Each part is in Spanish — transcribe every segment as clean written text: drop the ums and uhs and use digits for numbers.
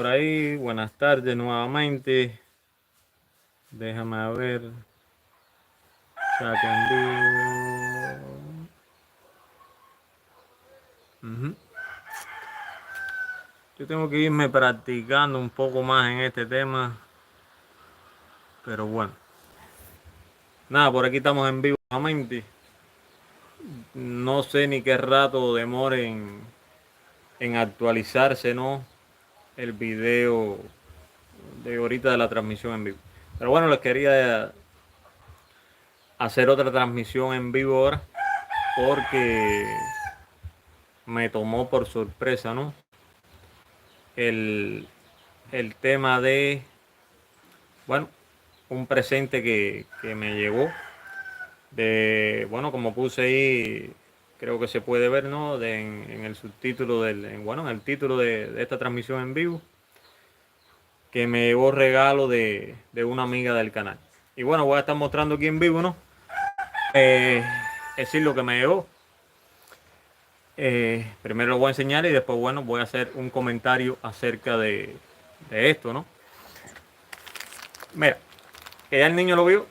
Por ahí, buenas tardes nuevamente. Déjame ver. Chat en vivo. Ujú. Yo tengo que irme practicando un poco más en este tema. Pero bueno. Nada, por aquí estamos en vivo nuevamente. No sé ni qué rato demore en actualizarse, ¿no? El video de ahorita de la transmisión en vivo. Pero bueno, les quería hacer otra transmisión en vivo ahora. Porque me tomó por sorpresa, ¿no? El, el tema de, bueno, un presente que me llegó. De, bueno, como puse ahí, creo que se puede ver, ¿no? En el subtítulo bueno, en el título de esta transmisión en vivo, que me llegó regalo de una amiga del canal. Y bueno, voy a estar mostrando aquí en vivo, ¿no? Es decir, lo que me llegó. Primero lo voy a enseñar y después, bueno, voy a hacer un comentario acerca de esto, ¿no? Mira, que ya el niño lo vio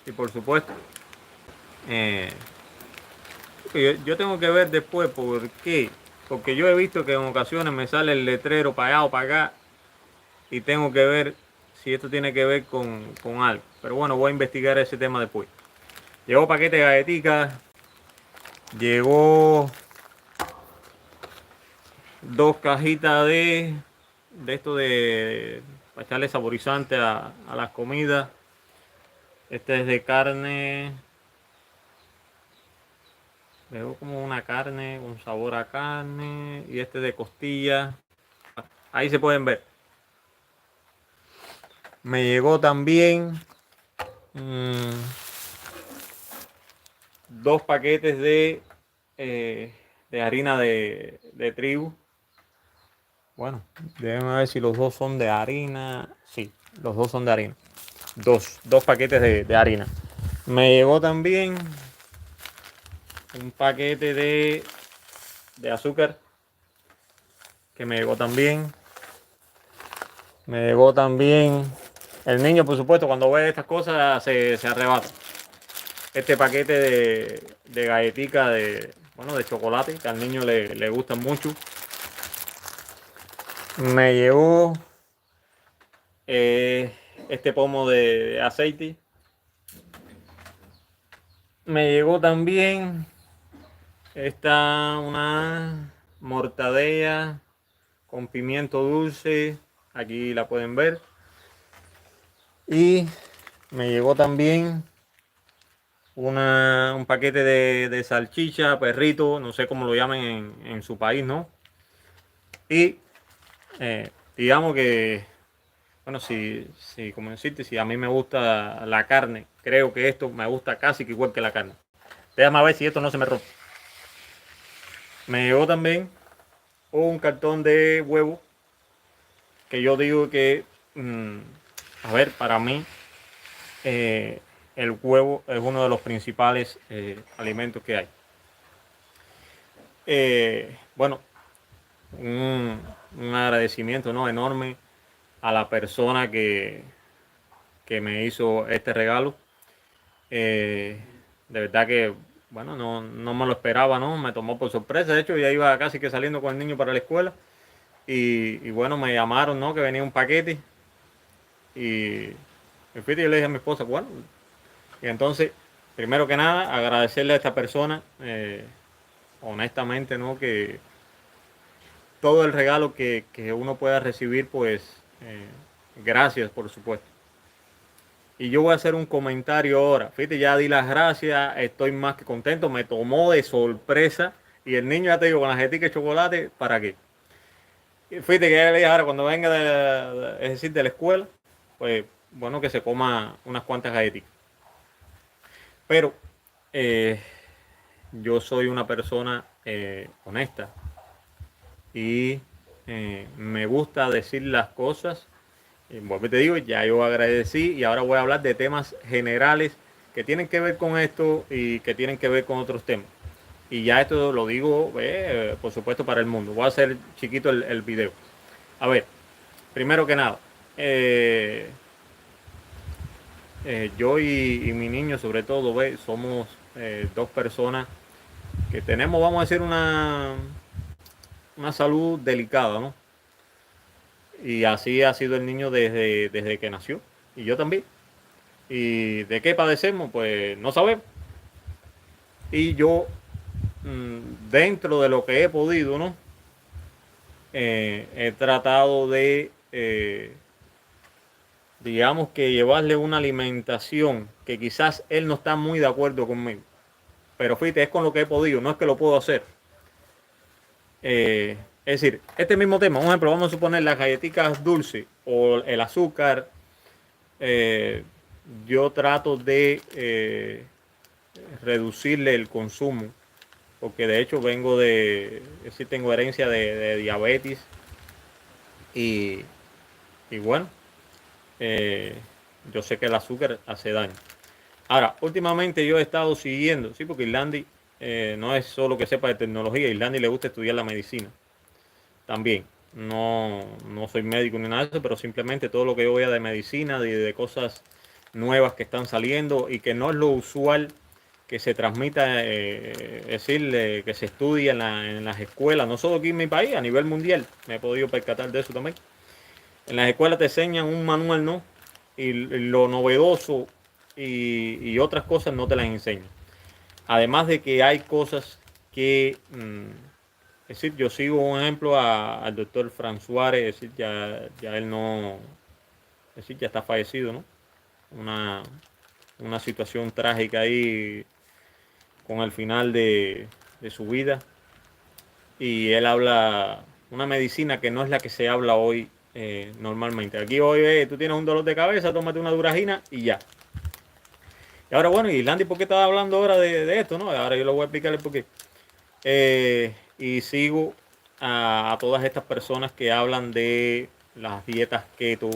y por supuesto, eh, yo tengo que ver después por qué. Porque yo he visto que en ocasiones me sale el letrero para allá o para acá y tengo que ver si esto tiene que ver con algo. Pero bueno, voy a investigar ese tema después. Llegó paquete de galletitas, llegó dos cajitas de esto de para echarle saborizante a las comidas. Este es de carne. Veo como una carne, un sabor a carne. Y este de costilla. Ahí se pueden ver. Me llegó también mmm, dos paquetes de harina de trigo. Bueno, déjenme ver si los dos son de harina. Sí, los dos son de harina. Dos paquetes de harina. Me llegó también un paquete de azúcar. Que me llegó también. Me llegó también. El niño, por supuesto, cuando ve estas cosas se arrebata. Este paquete de galletica bueno, de chocolate, que al niño le gustan mucho. Me llegó este pomo de aceite. Me llegó también una mortadella con pimiento dulce. Aquí la pueden ver. Y me llegó también un paquete de salchicha, perrito, no sé cómo lo llaman en su país, ¿no? Y digamos que, bueno, como decirte, si a mí me gusta la carne, creo que esto me gusta casi que igual que la carne. Déjame ver si esto no se me rompe. Me llegó también un cartón de huevo, que yo digo que, a ver, para mí, el huevo es uno de los principales alimentos que hay. Bueno, un agradecimiento, ¿no?, enorme a la persona que me hizo este regalo. De verdad que, bueno, no me lo esperaba, ¿no? Me tomó por sorpresa. De hecho, ya iba casi que saliendo con el niño para la escuela. Y bueno, me llamaron, ¿no? Que venía un paquete. Y yo le dije a mi esposa, bueno. Y entonces, primero que nada, agradecerle a esta persona, honestamente, ¿no? Que todo el regalo que uno pueda recibir, pues, gracias, por supuesto. Y yo voy a hacer un comentario ahora. Fíjate, ya di las gracias, estoy más que contento, me tomó de sorpresa. Y el niño, ya te digo, con la jetica de chocolate, ¿para qué? Y fíjate que ya le dije ahora, cuando venga es decir, de la escuela, pues bueno, que se coma unas cuantas galletitas. Pero eh, yo soy una persona honesta y me gusta decir las cosas. Vuelvo y te digo, ya yo agradecí y ahora voy a hablar de temas generales que tienen que ver con esto y que tienen que ver con otros temas. Y ya esto lo digo, por supuesto, para el mundo. Voy a hacer chiquito el video. A ver, primero que nada, yo y mi niño sobre todo, ¿ves? Somos dos personas que tenemos, vamos a decir, una salud delicada, ¿no? Y así ha sido el niño desde que nació. Y yo también. ¿Y de qué padecemos? Pues no sabemos. Y yo, dentro de lo que he podido, ¿no? He tratado de, digamos que llevarle una alimentación que quizás él no está muy de acuerdo conmigo. Pero fíjate, es con lo que he podido, no es que lo puedo hacer. Es decir, este mismo tema, un ejemplo, vamos a suponer las galletitas dulces o el azúcar. eh, yo trato de reducirle el consumo, porque de hecho vengo de, es decir, tengo herencia de diabetes y, y bueno, eh, yo sé que el azúcar hace daño. Ahora, últimamente yo he estado siguiendo, sí, porque Irlandi no es solo que sepa de tecnología, a Irlandi le gusta estudiar la medicina también. No soy médico ni nada de eso, pero simplemente todo lo que yo vea de medicina, de cosas nuevas que están saliendo y que no es lo usual que se transmita, es decir, que se estudia en las escuelas, no solo aquí en mi país, a nivel mundial. Me he podido percatar de eso también. En las escuelas te enseñan un manual, ¿no? Y lo novedoso y otras cosas no te las enseñan. Además de que hay cosas que, es decir, yo sigo un ejemplo al doctor Fran Suárez, es decir, ya él no, es decir, ya está fallecido, ¿no? Una, una situación trágica ahí con el final de su vida. Y él habla una medicina que no es la que se habla hoy normalmente. Aquí hoy tú tienes un dolor de cabeza, tómate una duragina y ya. Y ahora bueno, y Landy, ¿por qué estaba hablando ahora de esto? ¿No? Ahora yo le voy a explicar el por qué. Y sigo a todas estas personas que hablan de las dietas keto.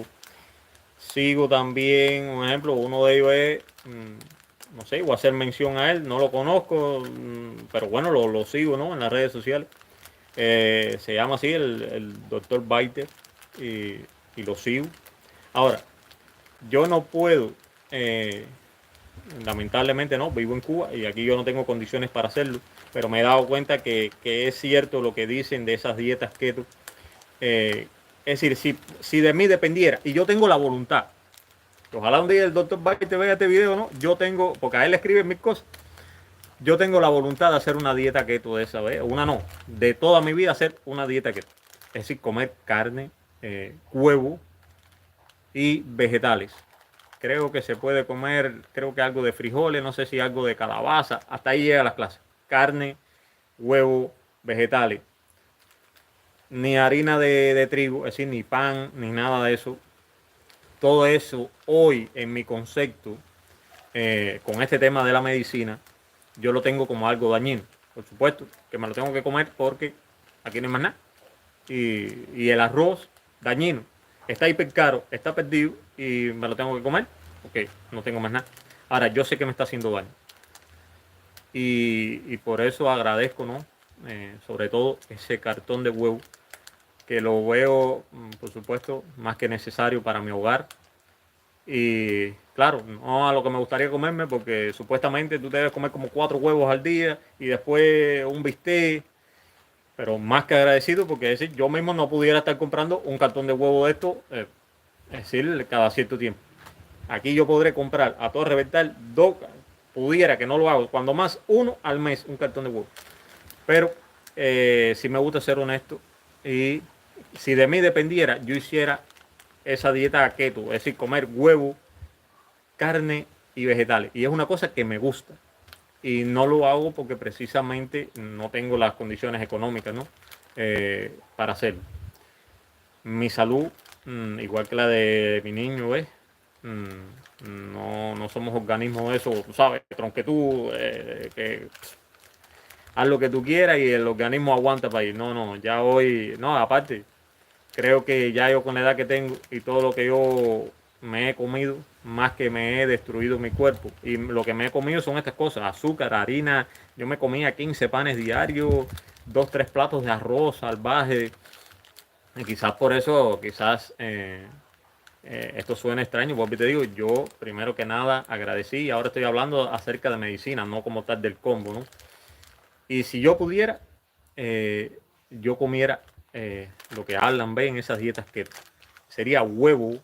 Sigo también, un ejemplo, uno de ellos es, no sé, voy a hacer mención a él, no lo conozco, pero bueno, lo sigo, ¿no? En las redes sociales. Se llama así el doctor Biter y lo sigo. Ahora, yo no puedo, lamentablemente no, vivo en Cuba y aquí yo no tengo condiciones para hacerlo, pero me he dado cuenta que es cierto lo que dicen de esas dietas keto. Es decir, si de mí dependiera y yo tengo la voluntad, ojalá un día el doctor Biter vea este video, ¿no? Yo tengo, porque a él le escriben mil cosas, yo tengo la voluntad de hacer una dieta keto de esa vez, una no, de toda mi vida hacer una dieta keto. Es decir, comer carne, huevo y vegetales. Creo que se puede comer, creo que algo de frijoles, no sé si algo de calabaza, hasta ahí llega las clases. Carne, huevo, vegetales. Ni harina de trigo, es decir, ni pan, ni nada de eso. Todo eso hoy en mi concepto, con este tema de la medicina, yo lo tengo como algo dañino. Por supuesto que me lo tengo que comer porque aquí no hay más nada. Y el arroz, dañino. Está hiper caro, está perdido y me lo tengo que comer porque no tengo más nada. Ahora, yo sé que me está haciendo daño. Y por eso agradezco, ¿no? Sobre todo ese cartón de huevo, que lo veo, por supuesto, más que necesario para mi hogar. Y claro, no a lo que me gustaría comerme, porque supuestamente tú debes comer como 4 huevos al día y después un bistec, pero más que agradecido, porque es decir, yo mismo no pudiera estar comprando un cartón de huevo de esto, es decir, cada cierto tiempo. Aquí yo podré comprar a todo reventar dos, pudiera que no lo hago, cuando más uno al mes, un cartón de huevo. Pero si me gusta ser honesto y si de mí dependiera, yo hiciera esa dieta keto, es decir, comer huevo, carne y vegetales. Y es una cosa que me gusta. Y no lo hago porque precisamente no tengo las condiciones económicas, ¿no? Para hacerlo. Mi salud, igual que la de mi niño, ¿ves? No somos organismos de eso, tú sabes, tronquetú, que haz lo que tú quieras y el organismo aguanta para ir. No, ya hoy, no, aparte, creo que ya yo con la edad que tengo y todo lo que yo me he comido, más que me he destruido mi cuerpo. Y lo que me he comido son estas cosas, azúcar, harina. Yo me comía 15 panes diarios, 2, 3 platos de arroz salvaje. Y quizás por eso, esto suena extraño, porque te digo, yo primero que nada agradecí y ahora estoy hablando acerca de medicina, no como tal del combo, ¿no? Y si yo pudiera, yo comiera lo que Alan ve en esas dietas keto. Sería huevo,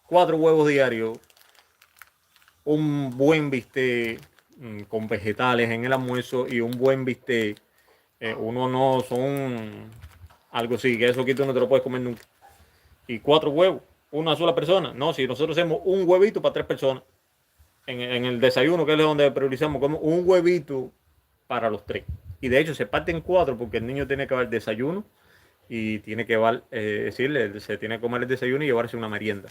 4 huevos diarios, un buen bistec con vegetales en el almuerzo y un buen bistec. Uno no son algo así, que eso aquí tú no te lo puedes comer nunca. Y 4 huevos, una sola persona. No, si nosotros hacemos un huevito para 3 personas, en el desayuno, que es donde priorizamos, como un huevito para los 3. Y de hecho se parten 4 porque el niño tiene que llevar desayuno y tiene que llevar, decirle, se tiene que comer el desayuno y llevarse una merienda.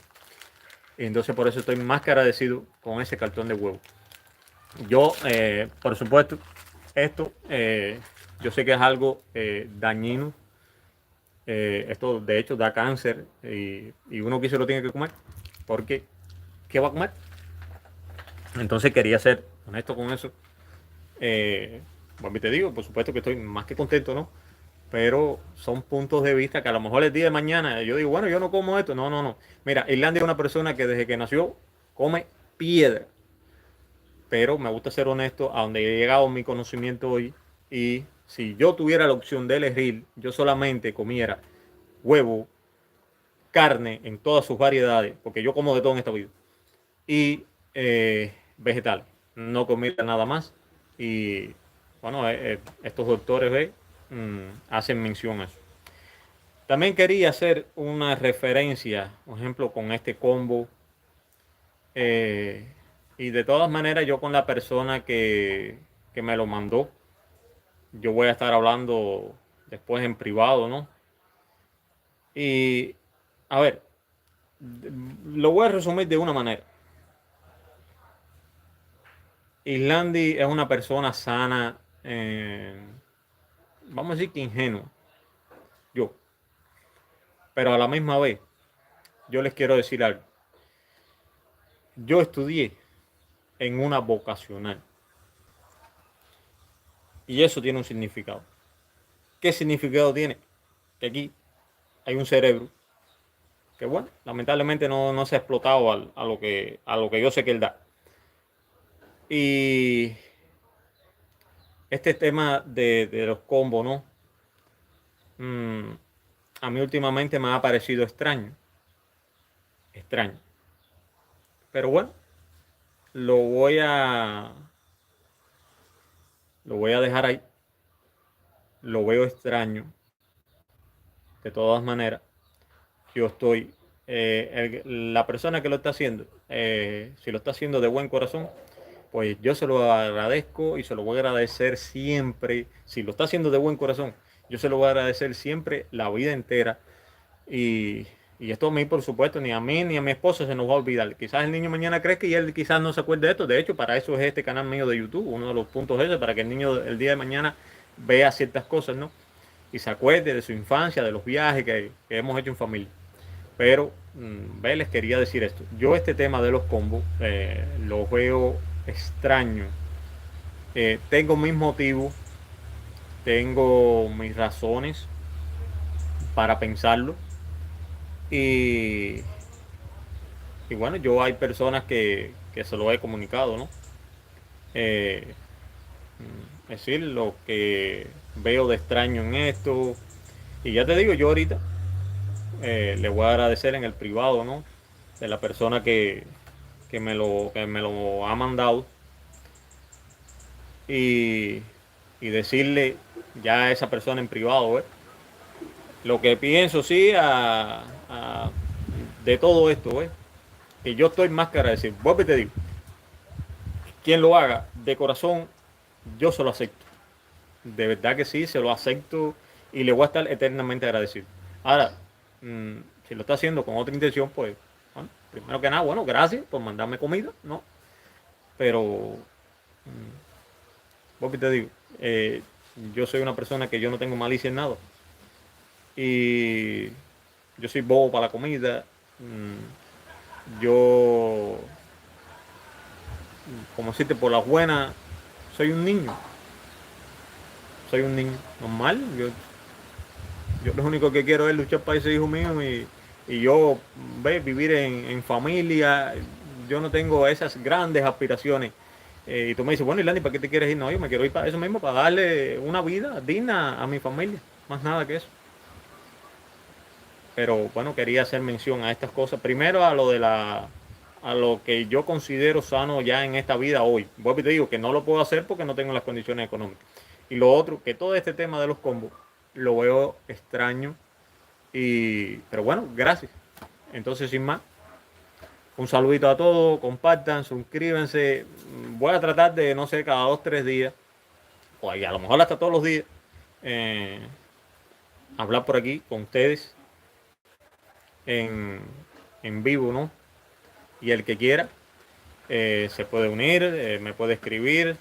Y entonces por eso estoy más que agradecido con ese cartón de huevo. Yo, por supuesto, esto yo sé que es algo dañino. Esto de hecho da cáncer y uno que se lo tiene que comer. Porque, ¿qué va a comer? Entonces quería ser honesto con eso. Bueno, te digo, por supuesto que estoy más que contento, ¿no? Pero son puntos de vista que a lo mejor el día de mañana yo digo, bueno, yo no como esto. No, no, no. Mira, Irlandia es una persona que desde que nació come piedra. Pero me gusta ser honesto a donde he llegado mi conocimiento hoy. Y si yo tuviera la opción de elegir, yo solamente comiera huevo, carne en todas sus variedades, porque yo como de todo en esta vida, y vegetal. No comiera nada más. Y bueno, estos doctores hacen mención a eso. También quería hacer una referencia, por ejemplo, con este combo. eh, y de todas maneras, yo con la persona que me lo mandó, yo voy a estar hablando después en privado, ¿no? Y a ver, lo voy a resumir de una manera. Islandi es una persona sana, vamos a decir que ingenua, yo, pero a la misma vez, yo les quiero decir algo. Yo estudié en una vocacional y eso tiene un significado. ¿Qué significado tiene? Que aquí hay un cerebro que, bueno, lamentablemente no se ha explotado a lo que yo sé que él da. Y este tema de los combos, ¿no? Mm, a mí últimamente me ha parecido extraño, extraño. Pero bueno, lo voy a, lo voy a dejar ahí. Lo veo extraño. De todas maneras, yo estoy, la persona que lo está haciendo, si lo está haciendo de buen corazón, pues yo se lo agradezco y se lo voy a agradecer siempre. Si lo está haciendo de buen corazón, yo se lo voy a agradecer siempre, la vida entera. Y, y esto a mí, por supuesto, ni a mí ni a mi esposa se nos va a olvidar. Quizás el niño mañana crezca y él quizás no se acuerde de esto. De hecho, para eso es este canal mío de YouTube, uno de los puntos ese, para que el niño el día de mañana vea ciertas cosas, ¿no? Y se acuerde de su infancia, de los viajes que hemos hecho en familia. Pero, les quería decir esto. Yo este tema de los combos lo veo extraño. Tengo mis motivos, tengo mis razones para pensarlo. Y, y bueno, yo hay personas que se lo he comunicado, ¿no? Eh, es decir, lo que veo de extraño en esto. Y ya te digo, yo ahorita le voy a agradecer en el privado, ¿no? De la persona que me lo ha mandado y, y decirle ya a esa persona en privado, ¿eh? Lo que pienso, sí, de todo esto, ¿eh? Que yo estoy más que agradecido. Vuelvo y te digo, quien lo haga de corazón, yo se lo acepto. De verdad que sí, se lo acepto y le voy a estar eternamente agradecido. Ahora, mm, si lo está haciendo con otra intención, pues, bueno, primero que nada, bueno, gracias por mandarme comida, ¿no? Pero, vos que te digo, yo soy una persona que yo no tengo malicia en nada. Y yo soy bobo para la comida. Yo, como decirte, por las buenas, soy un niño. Soy un niño normal. Yo lo único que quiero es luchar para ese hijo mío y yo vivir en familia. Yo no tengo esas grandes aspiraciones. Y tú me dices, bueno, Islandi, ¿para qué te quieres ir? No, yo me quiero ir para eso mismo, para darle una vida digna a mi familia. Más nada que eso. Pero bueno, quería hacer mención a estas cosas. Primero a lo que yo considero sano ya en esta vida hoy. Vuelvo y te digo que no lo puedo hacer porque no tengo las condiciones económicas. Y lo otro, que todo este tema de los combos lo veo extraño. Pero bueno, gracias. Entonces, sin más, un saludito a todos, compartan, suscríbanse. Voy a tratar de, no sé, cada 2, 3 días, o a lo mejor hasta todos los días, eh, hablar por aquí con ustedes en, en vivo, ¿no? Y el que quiera se puede unir, me puede escribir.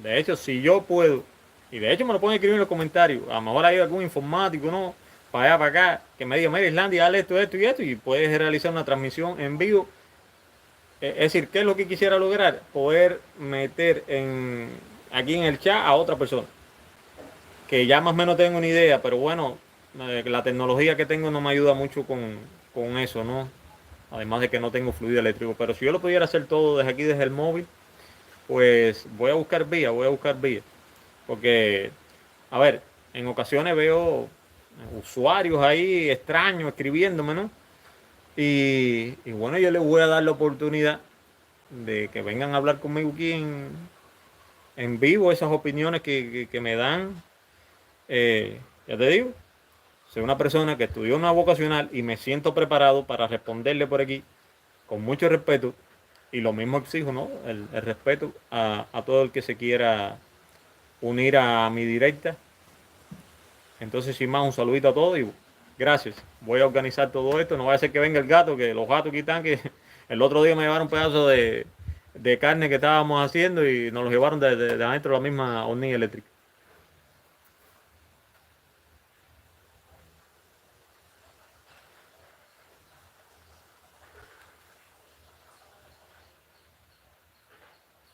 De hecho, si yo puedo, y de hecho me lo pueden escribir en los comentarios, a lo mejor hay algún informático, ¿no? Para allá, para acá, que me diga, mira, Islandia, dale esto, esto y esto, y puedes realizar una transmisión en vivo. Es decir, ¿qué es lo que quisiera lograr? Poder meter aquí en el chat a otra persona, que ya más o menos tengo una idea, pero bueno, la tecnología que tengo no me ayuda mucho con eso, ¿no? Además de que no tengo fluido eléctrico. Pero si yo lo pudiera hacer todo desde aquí, desde el móvil, pues voy a buscar vía. Porque, a ver, en ocasiones veo usuarios ahí extraños escribiéndome, ¿no? Y bueno, yo les voy a dar la oportunidad de que vengan a hablar conmigo aquí en vivo, esas opiniones que me dan. Ya te digo, soy una persona que estudió una vocacional y me siento preparado para responderle por aquí con mucho respeto. Y lo mismo exijo, ¿no? El respeto a todo el que se quiera unir a mi directa. Entonces, sin más, un saludito a todos y gracias. Voy a organizar todo esto. No va a ser que venga el gato, que los gatos aquí están, que el otro día me llevaron un pedazo de carne que estábamos haciendo y nos lo llevaron de adentro de la misma hornilla eléctrica.